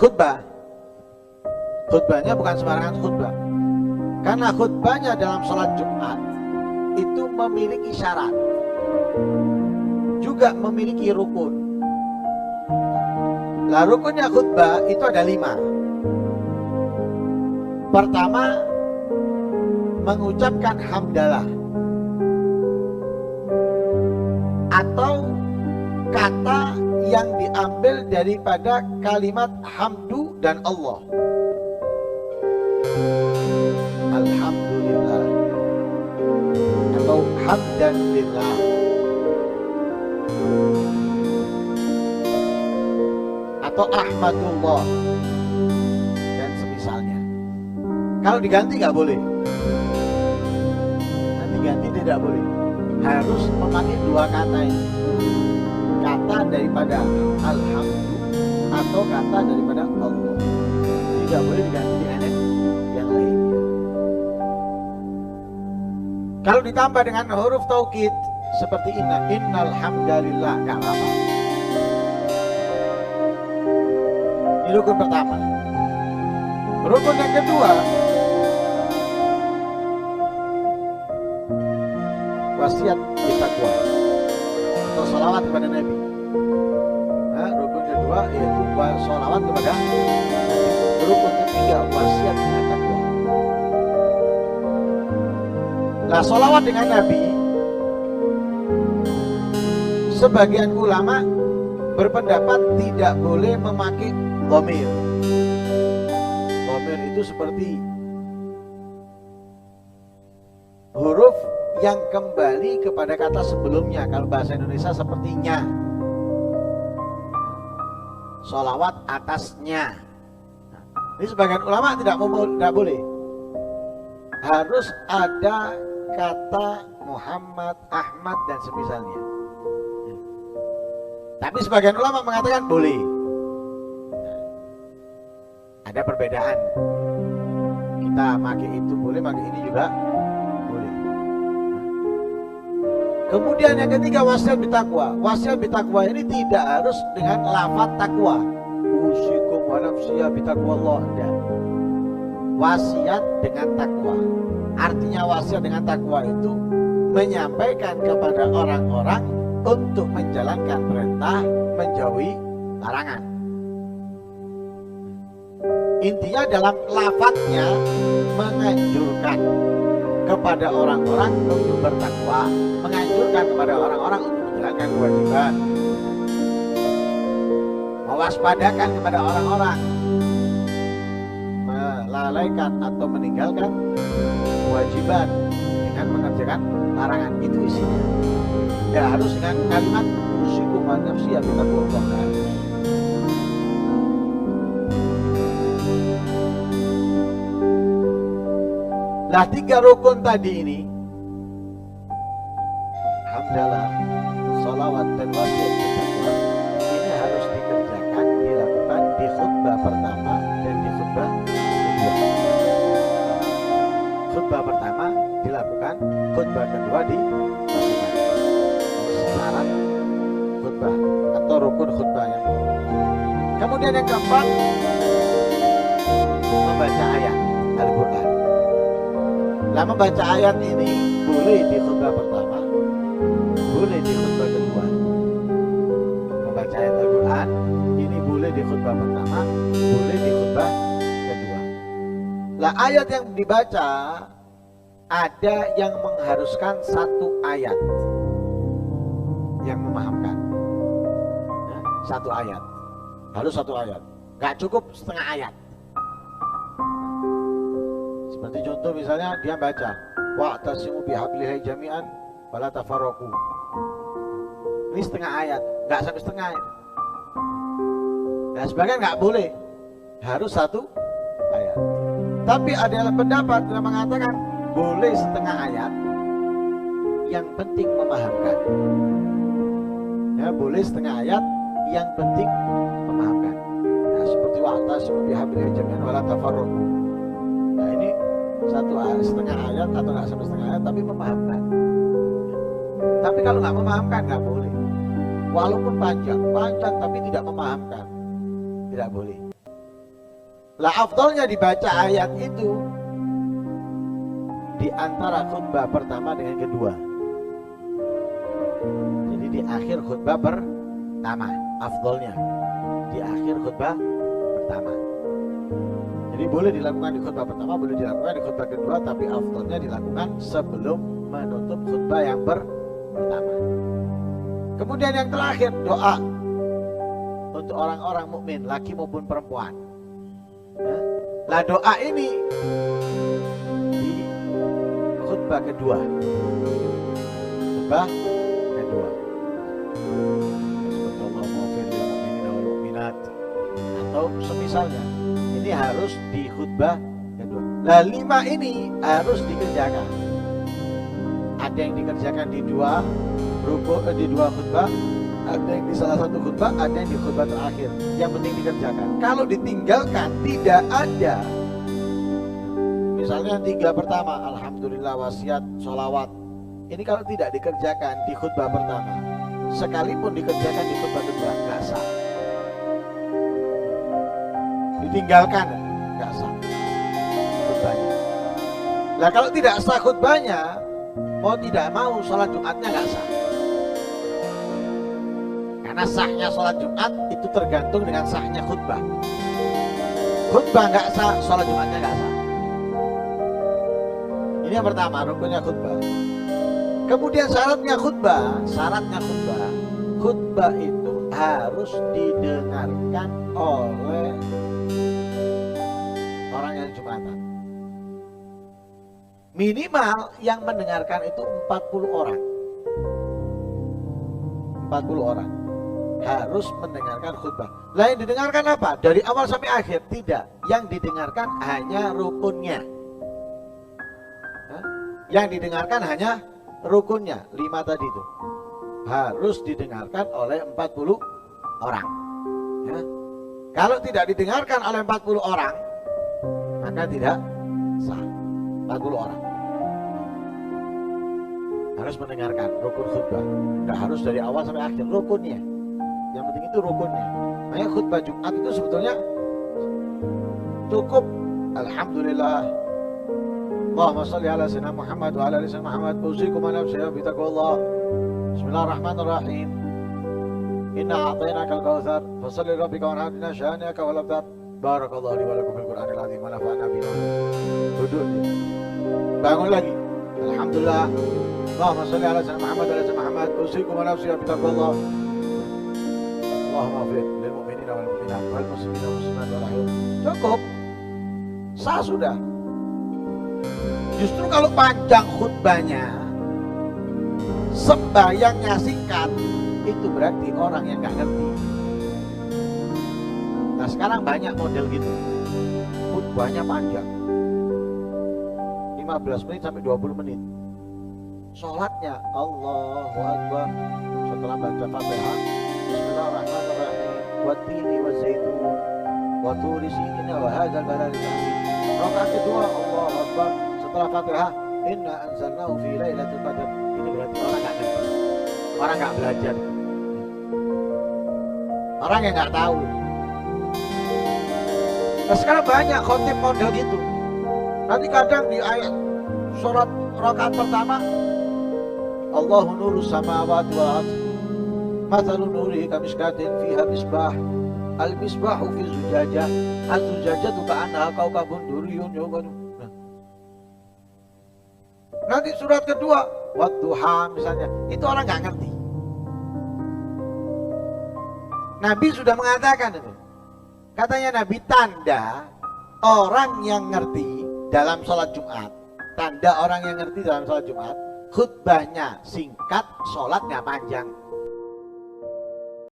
khutbah. Khutbahnya bukan sembarangan khutbah. Karena khutbahnya dalam sholat Jumat itu memiliki syarat, juga memiliki rukun. Lah rukunnya khutbah itu ada 5. Pertama, mengucapkan hamdalah atau kata yang diambil daripada kalimat hamdu dan Allah. Alhamdulillah atau hamdan lillah. Atau ahmadullah dan semisalnya. Kalau diganti nggak boleh. Nanti ganti tidak boleh. Harus memakai 2 kata ini. Kata daripada alhamdulillah atau kata daripada Allah. Tidak boleh diganti dengan yang lainnya. Kalau ditambah dengan huruf taukid seperti innal hamdalillah nggak apa-apa. Ini rukun pertama. Rukun yang kedua, wasiat bertakwa atau sholawat kepada Nabi. Nah, rukun kedua yaitu sholawat kepada Nabi. Rukun ketiga, wasiat dengan takwa. Nah, sholawat dengan Nabi, sebagian ulama berpendapat tidak boleh memakai dhamir. Dhamir itu seperti huruf yang kembali kepada kata sebelumnya. Kalau bahasa Indonesia seperti nya. Sholawat atasnya. Ini sebagian ulama tidak boleh. Harus ada kata Muhammad, Ahmad dan semisalnya. Tapi sebagian ulama mengatakan boleh. Ada perbedaan. Kita pakai itu boleh, pakai ini juga boleh. Kemudian yang ketiga, wasiat bitakwa. Wasiat bitakwa ini tidak harus dengan lafaz takwa. Usikum wa nafsiya bitakwa Allah. Wasiat dengan takwa. Artinya wasiat dengan takwa itu menyampaikan kepada orang-orang untuk menjalankan perintah, menjauhi larangan. Intinya dalam lafadznya menganjurkan kepada orang-orang untuk bertakwa, menganjurkan kepada orang-orang untuk menjalankan kewajiban, mewaspadakan kepada orang-orang, melalaikan atau meninggalkan kewajiban dengan mengerjakan larangan. Itu isinya. Ya harus dengan kalimat usikum wa nafsiya bitakwa. Lah 3 rukun tadi ini, hamdalah, sholawat dan wasiat bitakwa, ini harus dikerjakan, dilakukan di khutbah pertama dan di khutbah kedua. Khutbah pertama dilakukan, khutbah kedua dilakukan. Syarat khutbah atau rukun khutbah yang kemudian yang keempat, membaca ayat Al-Quran. Lah membaca ayat ini boleh di khutbah pertama, boleh di khutbah kedua. Membaca ayat Al-Quran ini boleh di khutbah pertama, boleh di khutbah kedua. Lah ayat yang dibaca ada yang mengharuskan 1 ayat yang memahamkan. Nah, 1 ayat. Harus 1 ayat. Gak cukup setengah ayat. Seperti contoh misalnya dia baca wa'tasimu bihablillahi jami'an wala tafarraqu. Ini setengah ayat, enggak sampai setengah ayat. Nah, sebagian enggak boleh. Harus 1 ayat. Tapi ada yang pendapat yang mengatakan boleh setengah ayat, yang penting memahamkan. Ya, boleh setengah ayat, yang penting memahamkan. Nah, seperti wa'tasimu bihablillahi jami'an wala tafarraqu. Nah, ini 1 ayat, setengah ayat atau nggak sampai setengah ayat, tapi memahamkan. Tapi kalau nggak memahamkan nggak boleh. Walaupun panjang tapi tidak memahamkan, tidak boleh. Lah afdolnya dibaca ayat itu di antara khutbah pertama dengan kedua. Jadi di akhir khutbah pertama, afdolnya di akhir khutbah pertama. Jadi boleh dilakukan di khutbah pertama, boleh dilakukan di khutbah kedua, tapi afdolnya dilakukan sebelum menutup khutbah yang pertama. Kemudian yang terakhir, doa untuk orang-orang mukmin, laki maupun perempuan. Lah doa ini di khutbah kedua. Khutbah kedua. Atau semisalnya, ini harus di khutbah kedua. Nah 5 ini harus dikerjakan. Ada yang dikerjakan di dua khutbah, ada yang di salah satu khutbah, ada yang di khutbah terakhir. Yang penting dikerjakan. Kalau ditinggalkan tidak ada. Misalnya 3 pertama, alhamdulillah, wasiat, sholawat. Ini kalau tidak dikerjakan di khutbah pertama, sekalipun dikerjakan di khutbah kedua, nggak sah. Ditinggalkan, nggak sah khutbahnya. Nah kalau tidak sah khutbahnya, mau tidak mau sholat Jumatnya nggak sah. Karena sahnya sholat Jumat itu tergantung dengan sahnya khutbah. Khutbah nggak sah, sholat Jumatnya nggak sah. Ini yang pertama, rukunnya khutbah. Kemudian syaratnya khutbah itu harus didengarkan oleh orang yang Jumatan. Minimal yang mendengarkan itu 40 orang. 40 orang harus mendengarkan khutbah. Lain didengarkan apa? Dari awal sampai akhir? Tidak. Yang didengarkan hanya rukunnya. Yang didengarkan hanya rukunnya, 5 tadi itu. Harus didengarkan oleh 40 orang. Ya. Kalau tidak didengarkan oleh 40 orang, maka tidak sah. 40 orang harus mendengarkan rukun khutbah. Tidak harus dari awal sampai akhir, rukunnya. Yang penting itu rukunnya. Makanya khutbah Jumat itu sebetulnya cukup. Alhamdulillah, Allahumma salli ala sayyidina Muhammad wa ala ali sayyidina Muhammad. Usikum wa nafsi bi taqwallah. Bismillahirrahmanirrahim. Inna a'tainaka al-kautsar fashalli li rabbika wanhar inna syani'aka wal abtar. Barakallahu li wa lakum fil Qur'anil azim wa nafa'ana bihi. Duduk. Bangun lagi. Alhamdulillah. Allahumma salli ala sayyidina Muhammad wa ala sayyidina Muhammad. Usikum wa nafsi bi taqwallah. Allahumma ighfir lil mu'minina wal mu'minat wal muslimina wal muslimat wal ahya. Cukup. Sah sudah. Justru kalau panjang khutbahnya, sembahyangnya singkat, itu berarti orang yang nggak ngerti. Nah sekarang banyak model gitu, khutbahnya panjang, 15 menit sampai 20 menit. Sholatnya Allahu Akbar, setelah baca Fatihah, Bismillahirrahmanirrahim, wattini wazaitun, wa turi siniina wa hadzal baladil amin. Rakaat kedua Allahu Akbar, setelah Fatihah, inna anzalnahu fi lailatul qadar. Ini berarti orang nggak ngerti, orang nggak belajar, orang yang nggak tahu. Nah sekarang banyak khotib model gitu. Nanti kadang di ayat surat rakaat pertama, Allahu nurus samawati wal ardh, mathalu nurihi kamishkatin fiha misbah, al misbahu fi zujajah, al zujajatu ka'annaha kaukabun duriyun yuqadu. Nanti surat kedua, wadduha misalnya, itu orang nggak ngerti. Nabi sudah mengatakan itu. Katanya Nabi, tanda orang yang ngerti dalam sholat Jumat, tanda orang yang ngerti dalam sholat Jumat, khutbahnya singkat, sholatnya panjang.